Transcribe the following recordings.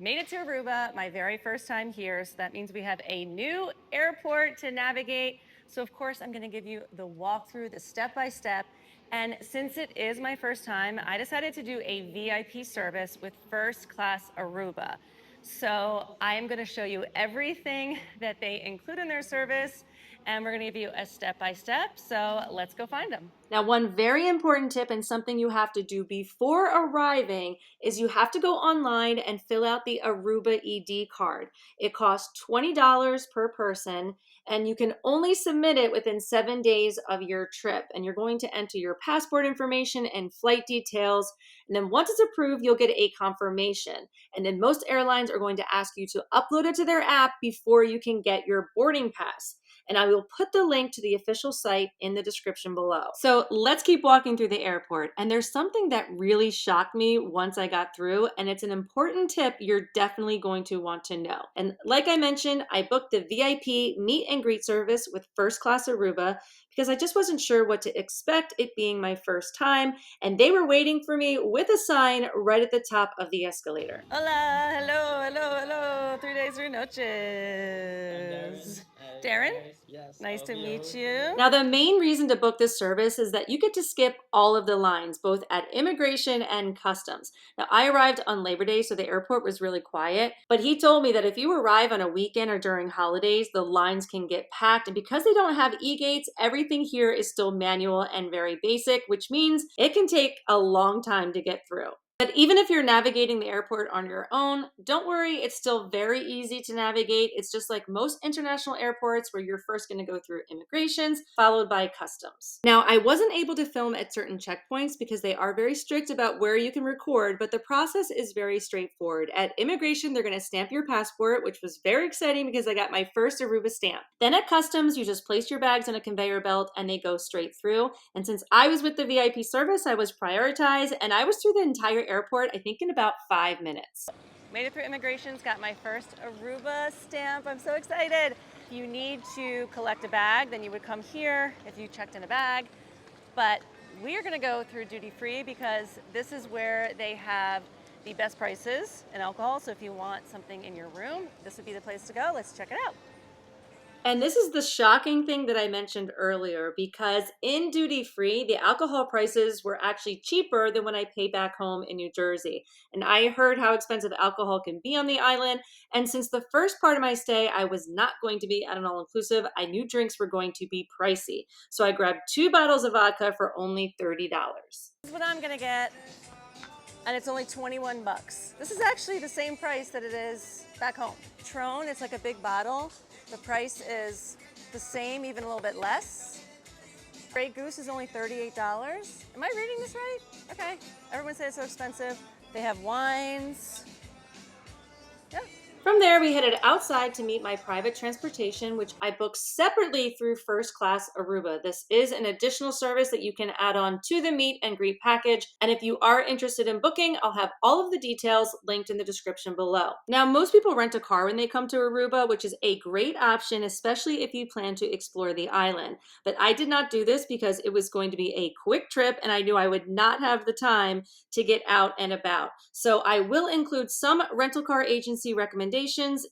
Made it to Aruba, my very first time here, so that means we have a new airport to navigate. So of course I'm gonna give you the walkthrough, the step-by-step. And since it is my first time, I decided to do a VIP service with First Class Aruba. So I am gonna show you everything that they include in their service, and we're gonna give you a step-by-step. So let's go find them. Now, one very important tip and something you have to do before arriving is you have to go online and fill out the Aruba ED card. It costs $20 per person, and you can only submit it within 7 days of your trip. And you're going to enter your passport information and flight details. And then once it's approved, you'll get a confirmation. And then most airlines are going to ask you to upload it to their app before you can get your boarding pass. And I will put the link to the official site in the description below. So let's keep walking through the airport. And there's something that really shocked me once I got through, and it's an important tip you're definitely going to want to know. And like I mentioned, I booked the VIP meet and greet service with First Class Aruba because I just wasn't sure what to expect, it being my first time, and they were waiting for me with a sign right at the top of the escalator. Hola, hello, hello, hello. 3 days, 3 noches. Darren? Yes, Nice how to are meet you? you. Now, the main reason to book this service is that you get to skip all of the lines, both at immigration and customs. Now, I arrived on Labor Day, so the airport was really quiet, but he told me that if you arrive on a weekend or during holidays, the lines can get packed. And because they don't have e-gates, everything here is still manual and very basic, which means it can take a long time to get through. But even if you're navigating the airport on your own, don't worry, it's still very easy to navigate. It's just like most international airports where you're first going to go through immigrations, followed by customs. Now, I wasn't able to film at certain checkpoints because they are very strict about where you can record, but the process is very straightforward. At immigration, they're going to stamp your passport, which was very exciting because I got my first Aruba stamp. Then at customs, you just place your bags on a conveyor belt and they go straight through. And since I was with the VIP service, I was prioritized and I was through the entire airport, I think in about 5 minutes. Made it through immigrations, got my first Aruba stamp. I'm so excited. If you need to collect a bag, then you would come here if you checked in a bag. But we are gonna go through duty free because this is where they have the best prices in alcohol. So if you want something in your room, this would be the place to go. Let's check it out. And this is the shocking thing that I mentioned earlier because in duty free, the alcohol prices were actually cheaper than when I paid back home in New Jersey. And I heard how expensive alcohol can be on the island. And since the first part of my stay, I was not going to be at an all inclusive, I knew drinks were going to be pricey. So I grabbed 2 bottles of vodka for only $30. This is what I'm gonna get, and it's only 21 bucks. This is actually the same price that it is back home. Patron, it's like a big bottle. The price is the same, even a little bit less. Grey Goose is only $38. Am I reading this right? Okay. Everyone says it's so expensive. They have wines. Yeah. From there, we headed outside to meet my private transportation, which I booked separately through First Class Aruba. This is an additional service that you can add on to the meet and greet package. And if you are interested in booking, I'll have all of the details linked in the description below. Now, most people rent a car when they come to Aruba, which is a great option, especially if you plan to explore the island. But I did not do this because it was going to be a quick trip and I knew I would not have the time to get out and about. So I will include some rental car agency recommendations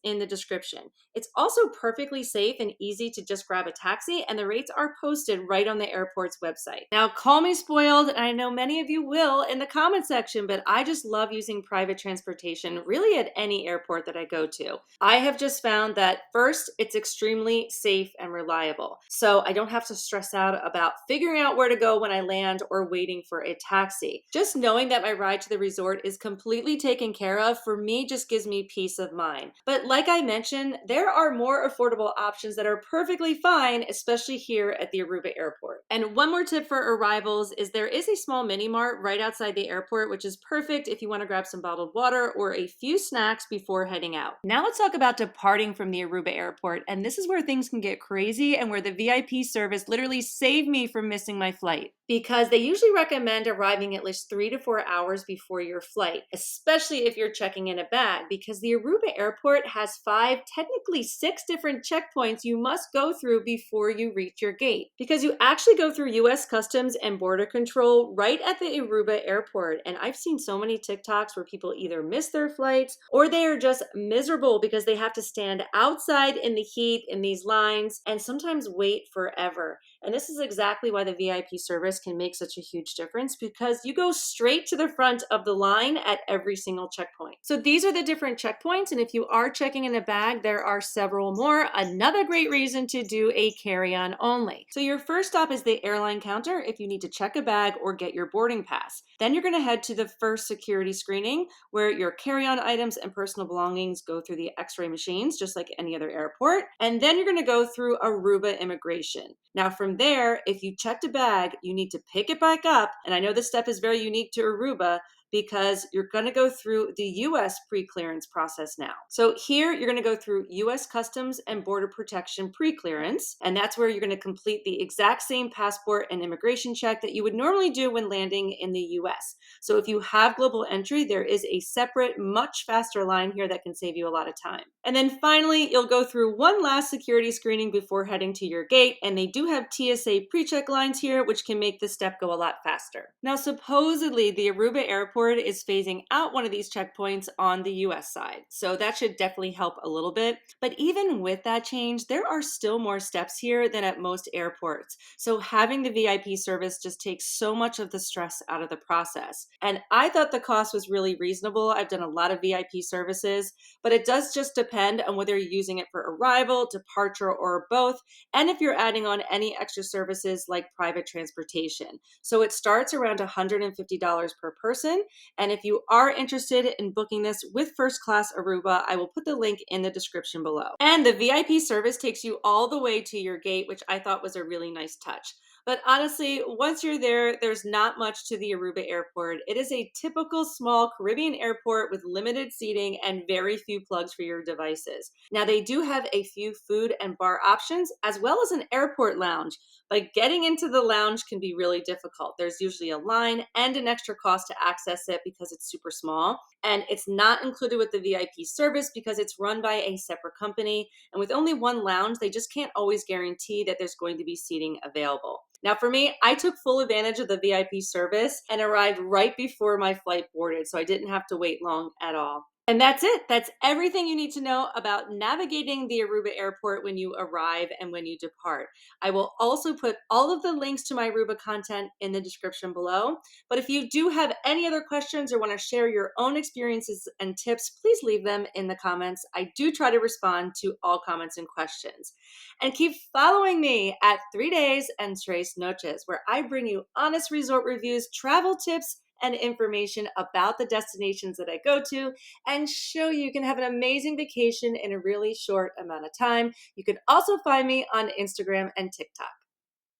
in the description. It's also perfectly safe and easy to just grab a taxi, and the rates are posted right on the airport's website. Now, call me spoiled, and I know many of you will in the comment section, but I just love using private transportation really at any airport that I go to. I have just found that first, it's extremely safe and reliable. So I don't have to stress out about figuring out where to go when I land or waiting for a taxi. Just knowing that my ride to the resort is completely taken care of for me just gives me peace of mind. But like I mentioned, there are more affordable options that are perfectly fine, especially here at the Aruba Airport. And one more tip for arrivals is there is a small mini mart right outside the airport, which is perfect if you want to grab some bottled water or a few snacks before heading out. Now let's talk about departing from the Aruba Airport. And this is where things can get crazy and where the VIP service literally saved me from missing my flight. Because they usually recommend arriving at least 3 to 4 hours before your flight, especially if you're checking in a bag, because the Aruba Airport airport has 5, technically 6 different checkpoints you must go through before you reach your gate, because you actually go through US Customs and Border Control right at the Aruba airport. And I've seen so many TikToks where people either miss their flights or they are just miserable because they have to stand outside in the heat in these lines and sometimes wait forever. And this is exactly why the VIP service can make such a huge difference, because you go straight to the front of the line at every single checkpoint. So these are the different checkpoints. And if you are checking in a bag, there are several more. Another great reason to do a carry-on only. So your first stop is the airline counter if you need to check a bag or get your boarding pass. Then you're going to head to the first security screening, where your carry-on items and personal belongings go through the x-ray machines, just like any other airport. And then you're going to go through Aruba immigration. Now from there, if you checked a bag, you need to pick it back up. And I know this step is very unique to Aruba, because you're going to go through the US pre-clearance process now. So here you're going to go through US Customs and Border Protection pre-clearance, and that's where you're going to complete the exact same passport and immigration check that you would normally do when landing in the US. So if you have global entry, there is a separate, much faster line here that can save you a lot of time. And then finally, you'll go through one last security screening before heading to your gate, and they do have TSA pre-check lines here, which can make this step go a lot faster. Now, supposedly, the Aruba airport is phasing out one of these checkpoints on the US side, so that should definitely help a little bit. But even with that change, there are still more steps here than at most airports. So having the VIP service just takes so much of the stress out of the process. And I thought the cost was really reasonable. I've done a lot of VIP services, but it does just depend on whether you're using it for arrival, departure, or both, and if you're adding on any extra services like private transportation. So it starts around $150 per person. And if you are interested in booking this with First Class Aruba, I will put the link in the description below. And the VIP service takes you all the way to your gate, which I thought was a really nice touch. But honestly, once you're there, there's not much to the Aruba airport. It is a typical small Caribbean airport with limited seating and very few plugs for your devices. Now, they do have a few food and bar options, as well as an airport lounge, but getting into the lounge can be really difficult. There's usually a line and an extra cost to access it because it's super small. And it's not included with the VIP service because it's run by a separate company. And with only one lounge, they just can't always guarantee that there's going to be seating available. Now, for me, I took full advantage of the VIP service and arrived right before my flight boarded, so I didn't have to wait long at all. And that's it. That's everything you need to know about navigating the Aruba airport when you arrive and when you depart. I will also put all of the links to my Aruba content in the description below. But if you do have any other questions or want to share your own experiences and tips, please leave them in the comments. I do try to respond to all comments and questions. And keep following me at 3 Days and Tres Noches, where I bring you honest resort reviews, travel tips, and information about the destinations that I go to, and show you can have an amazing vacation in a really short amount of time. You can also find me on Instagram and TikTok.